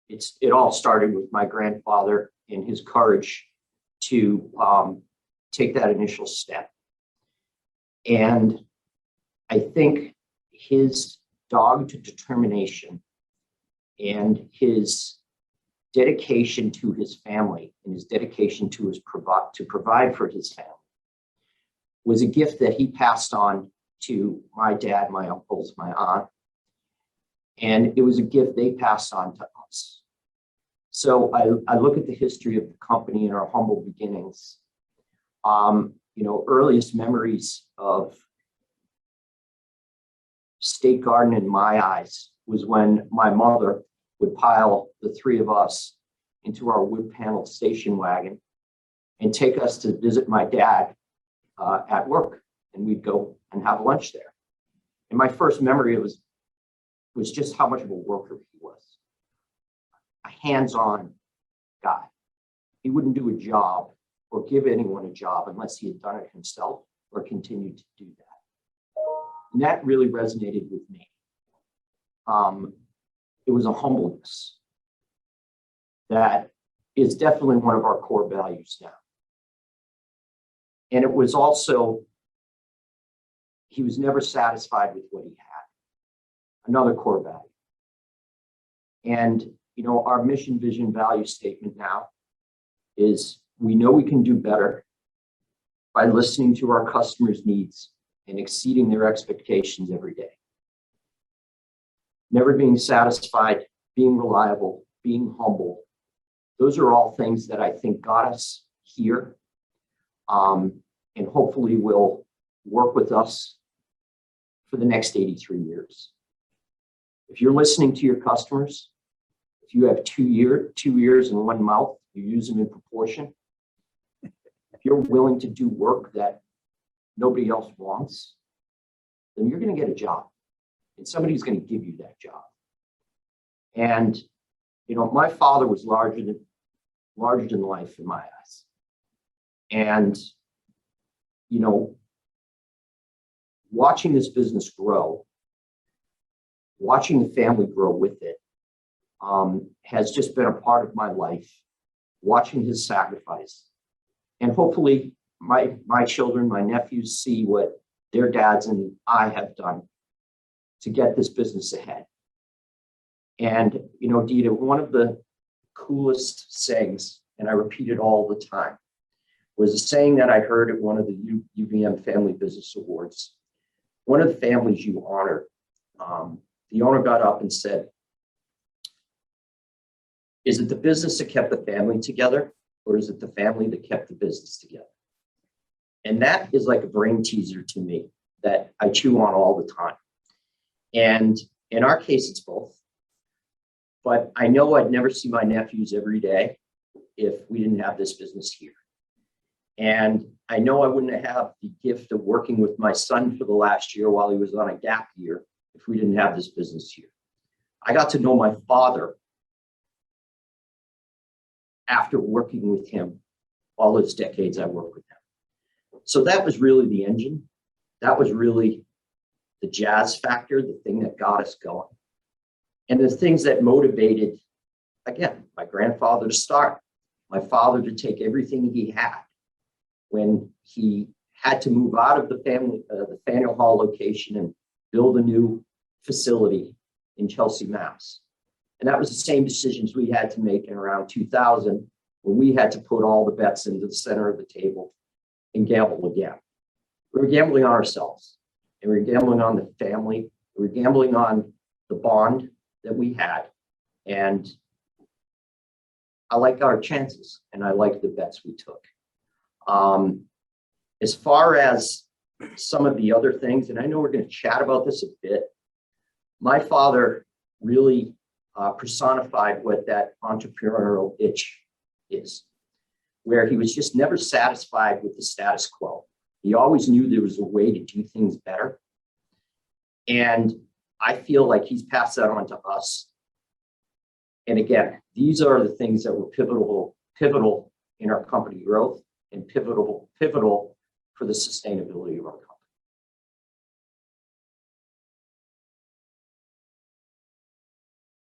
it all started with my grandfather and his courage to take that initial step. And I think his dogged determination and his dedication to his family and his dedication to provide for his family was a gift that he passed on to my dad, my uncles, my aunt, and it was a gift they passed on to us. So I look at the history of the company and our humble beginnings. Earliest memories of State Garden in my eyes was when my mother would pile the three of us into our wood panel station wagon and take us to visit my dad at work, and we'd go and have lunch there. And my first memory was just how much of a worker he was, a hands-on guy. He wouldn't do a job or give anyone a job unless he had done it himself or continued to do that. And that really resonated with me. It was a humbleness that is definitely one of our core values now. And it was also, he was never satisfied with what he had, another core value. And, our mission, vision, value statement now is we know we can do better by listening to our customers' needs and exceeding their expectations every day. Never being satisfied, being reliable, being humble. Those are all things that I think got us here, and hopefully will work with us for the next 83 years. If you're listening to your customers, if you have two ears and one mouth, you use them in proportion. If you're willing to do work that nobody else wants, then you're going to get a job, and somebody's going to give you that job. And my father was larger than life in my eyes. And watching this business grow, watching the family grow with it, has just been a part of my life, watching his sacrifice. And hopefully my children, my nephews, see what their dads and I have done to get this business ahead. And, Dita, one of the coolest sayings, and I repeat it all the time, was a saying that I heard at one of the UVM Family Business Awards. One of the families you honor, the owner got up and said, "Is it the business that kept the family together, or is it the family that kept the business together?" And that is like a brain teaser to me that I chew on all the time. And in our case, it's both. But I know I'd never see my nephews every day if we didn't have this business here. And I know I wouldn't have the gift of working with my son for the last year while he was on a gap year if we didn't have this business here. I got to know my father after working with him all those decades I worked with him. So that was really the engine. That was really the jazz factor, the thing that got us going. And the things that motivated, again, my grandfather to start, my father to take everything he had when he had to move out of the Faneuil Hall location and build a new facility in Chelsea, Mass. And that was the same decisions we had to make in around 2000 when we had to put all the bets into the center of the table and gamble again. We were gambling on ourselves, and we were gambling on the family. We were gambling on the bond that we had. And I like our chances, and I like the bets we took. As far as some of the other things, and I know we're going to chat about this a bit, my father really personified what that entrepreneurial itch is, where he was just never satisfied with the status quo. He always knew there was a way to do things better. And I feel like he's passed that on to us. And again, these are the things that were pivotal in our company growth and pivotal for the sustainability of our company.